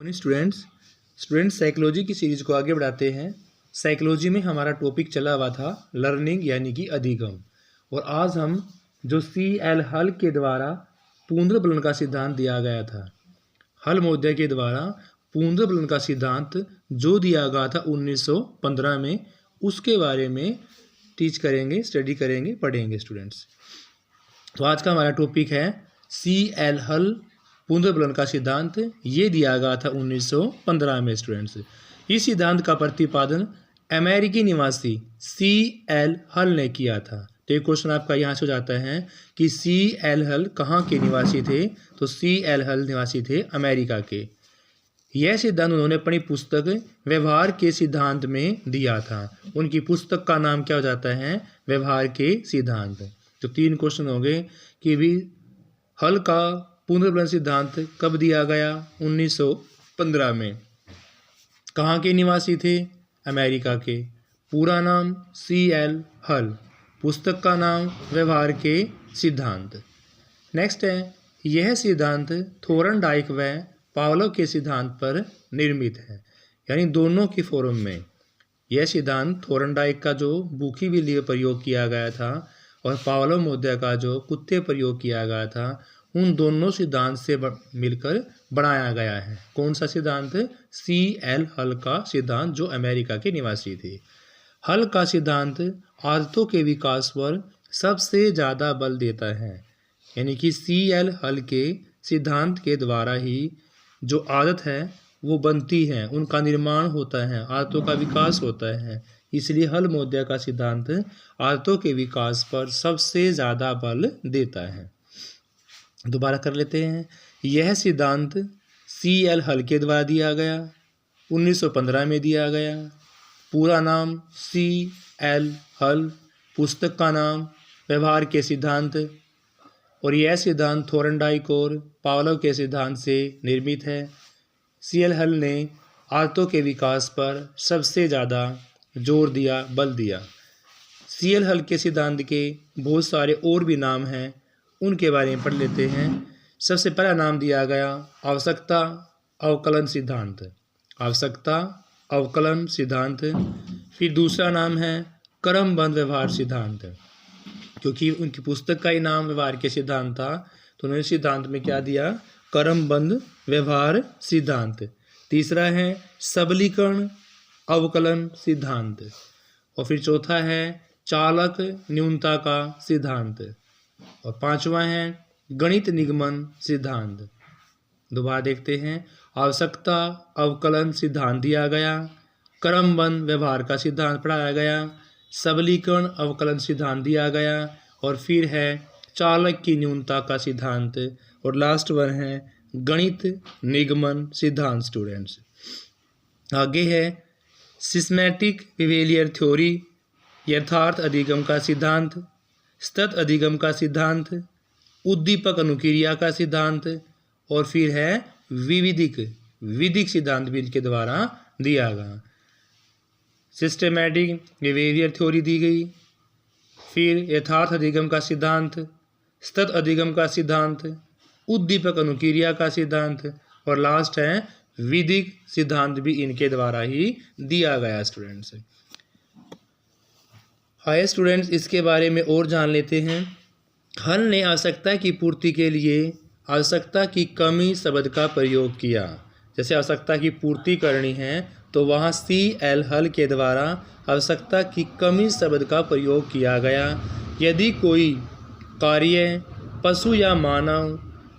Students psychology की series को आगे बढ़ाते हैं। साइकोलॉजी में हमारा टॉपिक चला हुआ था लर्निंग यानी कि अधिगम, और आज हम जो C.L. हल के द्वारा पुनर्बलन का सिद्धांत दिया गया था, हल महोदय के द्वारा पुनर्बलन का सिद्धांत जो दिया गया था 1915 में, उसके बारे में टीच करेंगे, स्टडी करेंगे, पढ़ेंगे स्टूडेंट्स। तो आज का हमारा टॉपिक है C.L. हल पुनर्बलन का सिद्धांत। ये दिया गया था 1915 में स्टूडेंट्स। इस सिद्धांत का प्रतिपादन अमेरिकी निवासी C.L. हल ने किया था। तो एक क्वेश्चन आपका यहाँ से हो जाता है कि C.L. हल कहाँ के निवासी थे? तो C.L. हल निवासी थे अमेरिका के। यह सिद्धांत उन्होंने अपनी पुस्तक व्यवहार के सिद्धांत में दिया था। उनकी पुस्तक का नाम क्या हो जाता है? व्यवहार के सिद्धांत। तो 3 क्वेश्चन हो गए कि भी हल का पुनर्बलन सिद्धांत कब दिया गया? 1915 में। कहाँ के निवासी थे? अमेरिका के। पूरा नाम C.L. हल, पुस्तक का नाम व्यवहार के सिद्धांत। नेक्स्ट है, यह सिद्धांत थोरनडाइक व पावलोव के सिद्धांत पर निर्मित है, यानी दोनों की फॉर्म में। यह सिद्धांत थोरनडाइक का जो भूखी बिल्ली का प्रयोग किया गया था और पावलोव महोदय का जो कुत्ते प्रयोग किया गया था, उन दोनों सिद्धांत से मिलकर बनाया गया है। कौन सा सिद्धांत? C.L. हल का सिद्धांत, जो अमेरिका के निवासी थे। हल का सिद्धांत आदतों के विकास पर सबसे ज़्यादा बल देता है, यानी कि C.L. हल के सिद्धांत के द्वारा ही जो आदत है वो बनती है, उनका निर्माण होता है, आदतों का विकास होता है। इसलिए हल महोदय का सिद्धांत आदतों के विकास पर सबसे ज़्यादा बल देता है। दोबारा कर लेते हैं। यह सिद्धांत C.L. हल के द्वारा दिया गया, 1915 में दिया गया। पूरा नाम C.L. हल, पुस्तक का नाम व्यवहार के सिद्धांत, और यह सिद्धांत थोरनडाइक और पावलोव के सिद्धांत से निर्मित है। C.L. हल ने आदतों के विकास पर सबसे ज़्यादा जोर दिया, बल दिया। C.L. हल के सिद्धांत के बहुत सारे और भी नाम हैं, उनके बारे में पढ़ लेते हैं। सबसे पहला नाम दिया गया आवश्यकता अवकलन सिद्धांत, आवश्यकता अवकलन सिद्धांत। फिर दूसरा नाम है क्रमबद्ध व्यवहार सिद्धांत, क्योंकि उनकी पुस्तक का ही नाम व्यवहार के सिद्धांत था, तो उन्होंने सिद्धांत में क्या दिया? क्रमबद्ध व्यवहार सिद्धांत। तीसरा है सबलीकरण अवकलन सिद्धांत, और फिर चौथा है चालक न्यूनता का सिद्धांत, और 5वां है गणित निगमन सिद्धांत। दोबारा देखते हैं। आवश्यकता अवकलन सिद्धांत दिया गया, क्रमबद्ध व्यवहार का सिद्धांत पढ़ाया गया, सबलीकरण अवकलन सिद्धांत दिया गया, और फिर है चालक की न्यूनता का सिद्धांत, और लास्ट वन है गणित निगमन सिद्धांत। स्टूडेंट्स, आगे है सिस्टमैटिक बिहेवियर थ्योरी, यथार्थ अधिगम का सिद्धांत, सतत अधिगम का सिद्धांत, उद्दीपक अनुक्रिया का सिद्धांत, और फिर है विधिक सिद्धांत भी इनके द्वारा दिया गया। सिस्टमैटिक बिहेवियर थ्योरी दी गई, फिर यथार्थ अधिगम का सिद्धांत, सतत अधिगम का सिद्धांत, उद्दीपक अनुक्रिया का सिद्धांत, और लास्ट है विधिक सिद्धांत भी इनके द्वारा ही दिया गया। स्टूडेंट्स, हाय स्टूडेंट्स, इसके बारे में और जान लेते हैं। हल ने आवश्यकता की पूर्ति के लिए आवश्यकता की कमी शब्द का प्रयोग किया। जैसे आवश्यकता की पूर्ति करनी है तो वहाँ C.L. हल के द्वारा आवश्यकता की कमी शब्द का प्रयोग किया गया। यदि कोई कार्य पशु या मानव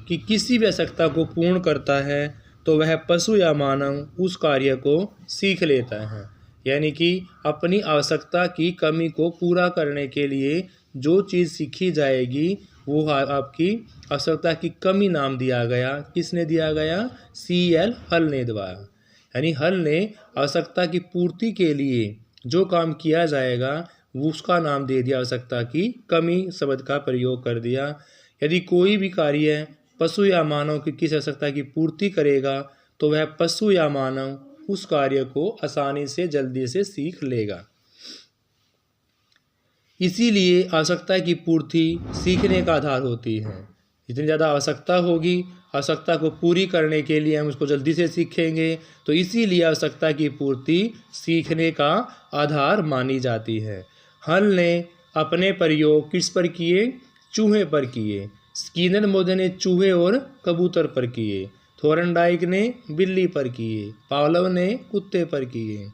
की किसी भी आवश्यकता को पूर्ण करता है तो वह पशु या मानव उस कार्य को सीख लेता है, यानी कि अपनी आवश्यकता की कमी को पूरा करने के लिए जो चीज़ सीखी जाएगी वो आपकी आवश्यकता की कमी नाम दिया गया। किसने दिया गया? C.L. हल ने द्वारा, यानी हल ने आवश्यकता की पूर्ति के लिए जो काम किया जाएगा वो उसका नाम दे दिया, आवश्यकता की कमी शब्द का प्रयोग कर दिया। यदि कोई भी कार्य पशु या मानव की किसी आवश्यकता की पूर्ति करेगा तो वह पशु या मानव उस कार्य को आसानी से, जल्दी से सीख लेगा। इसीलिए आवश्यकता की पूर्ति सीखने का आधार होती है। जितनी ज़्यादा आवश्यकता होगी, आवश्यकता को पूरी करने के लिए हम उसको जल्दी से सीखेंगे, तो इसीलिए आवश्यकता की पूर्ति सीखने का आधार मानी जाती है। हल ने अपने प्रयोग किस पर किए? चूहे पर किए। स्किनर मोदे ने चूहे और कबूतर पर किए। थोरनडाइक ने बिल्ली पर किए। पावलोव ने कुत्ते पर किए।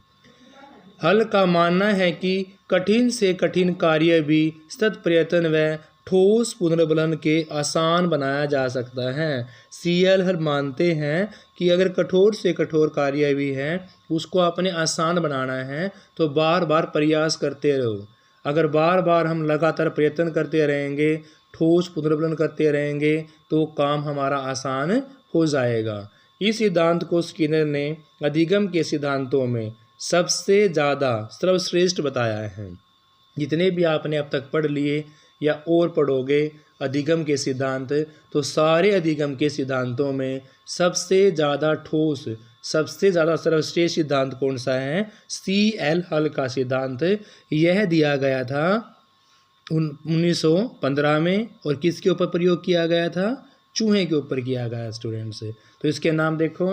हल का मानना है कि कठिन से कठिन कार्य भी सतत प्रयत्न व ठोस पुनर्बलन के आसान बनाया जा सकता है। सीएल हल मानते हैं कि अगर कठोर से कठोर कार्य भी है उसको आपने आसान बनाना है तो बार बार प्रयास करते रहो। अगर बार बार हम लगातार प्रयत्न करते रहेंगे, ठोस पुनर्बलन करते रहेंगे तो काम हमारा आसान हो जाएगा। इस सिद्धांत को स्किनर ने अधिगम के सिद्धांतों में सबसे ज़्यादा सर्वश्रेष्ठ बताया है। जितने भी आपने अब तक पढ़ लिए या और पढ़ोगे अधिगम के सिद्धांत, तो सारे अधिगम के सिद्धांतों में सबसे ज़्यादा ठोस, सबसे ज़्यादा सर्वश्रेष्ठ सिद्धांत कौन सा है? सीएल हल का सिद्धांत। यह दिया गया था 1915 में और किसके ऊपर प्रयोग किया गया था? चूहे के ऊपर किया गया स्टूडेंट्स। तो इसके नाम देखो,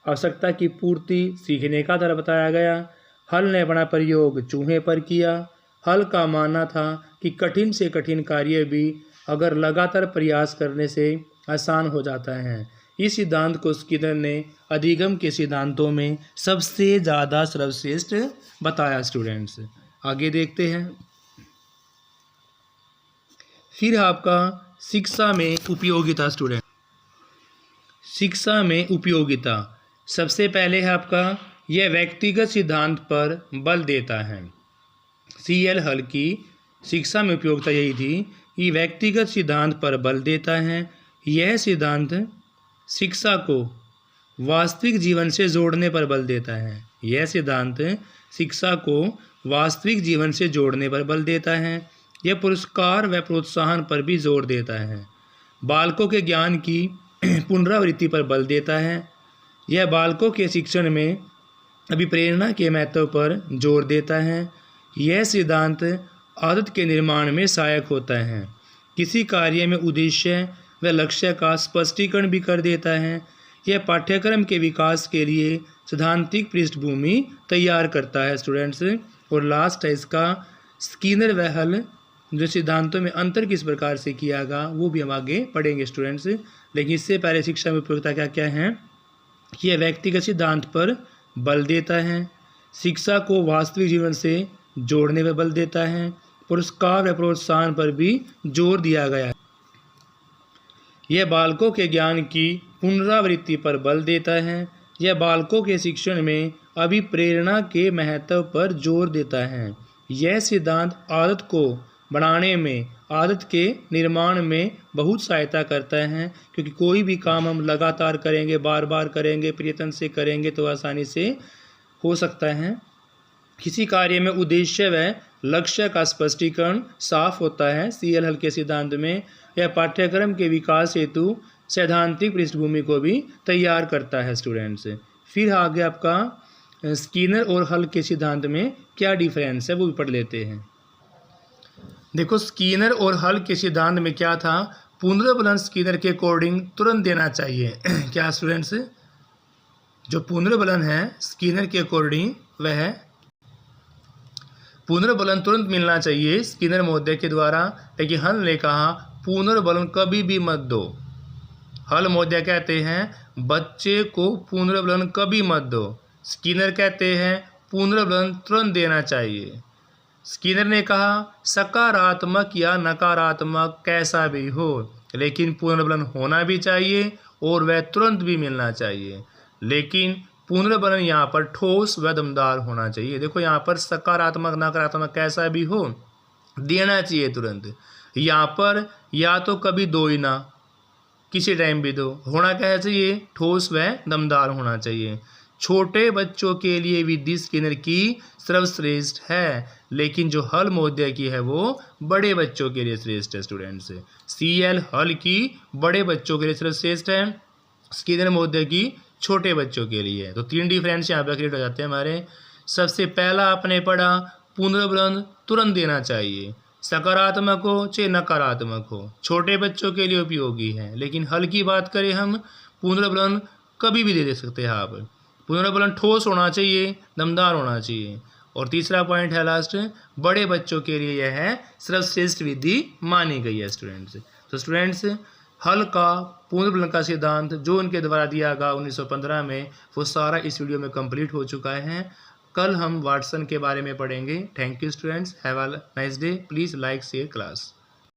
आवश्यकता की पूर्ति सीखने का आधार बताया गया। हल ने अपना प्रयोग चूहे पर किया। हल का मानना था कि कठिन से कठिन कार्य भी अगर लगातार प्रयास करने से आसान हो जाता है। इस सिद्धांत को स्किनर ने अधिगम के सिद्धांतों में सबसे ज़्यादा सर्वश्रेष्ठ बताया स्टूडेंट्स। आगे देखते हैं। फिर आपका शिक्षा में उपयोगिता स्टूडेंट। शिक्षा में उपयोगिता सबसे पहले है आपका यह व्यक्तिगत सिद्धांत पर बल देता है। सीएल हल की शिक्षा में उपयोगिता यही थी कि व्यक्तिगत सिद्धांत पर बल देता है। यह सिद्धांत शिक्षा को वास्तविक जीवन से जोड़ने पर बल देता है। यह सिद्धांत शिक्षा को वास्तविक जीवन से जोड़ने पर बल देता है। यह पुरस्कार व प्रोत्साहन पर भी जोर देता है। बालकों के ज्ञान की पुनरावृत्ति पर बल देता है। यह बालकों के शिक्षण में अभिप्रेरणा के महत्व पर जोर देता है। यह सिद्धांत आदत के निर्माण में सहायक होता है। किसी कार्य में उद्देश्य व लक्ष्य का स्पष्टीकरण भी कर देता है। यह पाठ्यक्रम के विकास के लिए सैद्धांतिक पृष्ठभूमि तैयार करता है स्टूडेंट्स। और लास्ट है इसका स्किनर व हल जो सिद्धांतों में अंतर किस प्रकार से किया गया वो भी हम आगे पढ़ेंगे स्टूडेंट्स। लेकिन इससे पहले शिक्षा में उपयोगिता क्या क्या है? यह व्यक्तिगत सिद्धांत पर बल देता है। शिक्षा को वास्तविक जीवन से जोड़ने पर बल देता है। पुरस्कार व प्रोत्साहन पर भी जोर दिया गया है। यह बालकों के ज्ञान की पुनरावृत्ति पर बल देता है। यह बालकों के शिक्षण में अभिप्रेरणा के महत्व पर जोर देता है। यह सिद्धांत आदत को बढ़ाने में, आदत के निर्माण में बहुत सहायता करता है, क्योंकि कोई भी काम हम लगातार करेंगे, बार बार करेंगे, प्रयत्न से करेंगे तो आसानी से हो सकता है। किसी कार्य में उद्देश्य व लक्ष्य का स्पष्टीकरण साफ होता है। सीएल हल के सिद्धांत में यह पाठ्यक्रम के विकास हेतु सैद्धांतिक पृष्ठभूमि को भी तैयार करता है स्टूडेंट्स। फिर आगे आपका स्किनर और हल के सिद्धांत में क्या डिफरेंस है वो भी पढ़ लेते हैं। देखो, स्किनर और हल के सिद्धांत में क्या था? पुनर्बलन स्किनर के अकॉर्डिंग तुरंत देना चाहिए। क्या स्टूडेंट्स? जो पुनर्बलन है स्किनर के अकॉर्डिंग वह पुनर्बलन तुरंत मिलना चाहिए स्किनर महोदय के द्वारा। लेकिन हल ने कहा पुनर्बलन कभी भी मत दो। हल महोदय कहते हैं बच्चे को पुनर्बलन कभी मत दो। स्किनर कहते हैं पुनर्बलन तुरंत देना चाहिए। स्किनर ने कहा सकारात्मक या नकारात्मक कैसा भी हो, लेकिन पुनर्बलन होना भी चाहिए और वह तुरंत भी मिलना चाहिए। लेकिन पुनर्बलन यहाँ पर ठोस व दमदार होना चाहिए। देखो यहाँ पर सकारात्मक नकारात्मक कैसा भी हो देना चाहिए तुरंत। यहाँ पर या तो कभी दो ही ना, किसी टाइम भी दो। होना क्या चाहिए? ठोस व दमदार होना चाहिए। छोटे बच्चों के लिए विधि स्किनर की सर्वश्रेष्ठ है, लेकिन जो हल महोदय की है वो बड़े बच्चों के लिए श्रेष्ठ है स्टूडेंट्स। सीएल हल की बड़े बच्चों के लिए सर्वश्रेष्ठ है, स्किनर महोदय की छोटे बच्चों के लिए। तो तीन डिफरेंस यहाँ पर क्रिएट हो जाते हैं हमारे। सबसे पहला आपने पढ़ा पुनर्बलन तुरंत देना चाहिए। सकारात्मक हो चाहे नकारात्मक हो, छोटे बच्चों के लिए उपयोगी है। लेकिन हल की बात करें हम, पुनर्बलन कभी भी दे सकते हैं आप। पुनर्बलन ठोस होना चाहिए, दमदार होना चाहिए। और तीसरा पॉइंट है लास्ट, बड़े बच्चों के लिए यह है सर्वश्रेष्ठ विधि मानी गई है स्टूडेंट्स। तो स्टूडेंट्स, हल का पुनर्बलन का सिद्धांत जो उनके द्वारा दिया गया 1915 में, वो सारा इस वीडियो में कंप्लीट हो चुका है। कल हम वाटसन के बारे में पढ़ेंगे। Thank you students, have a nice day. Please like share class.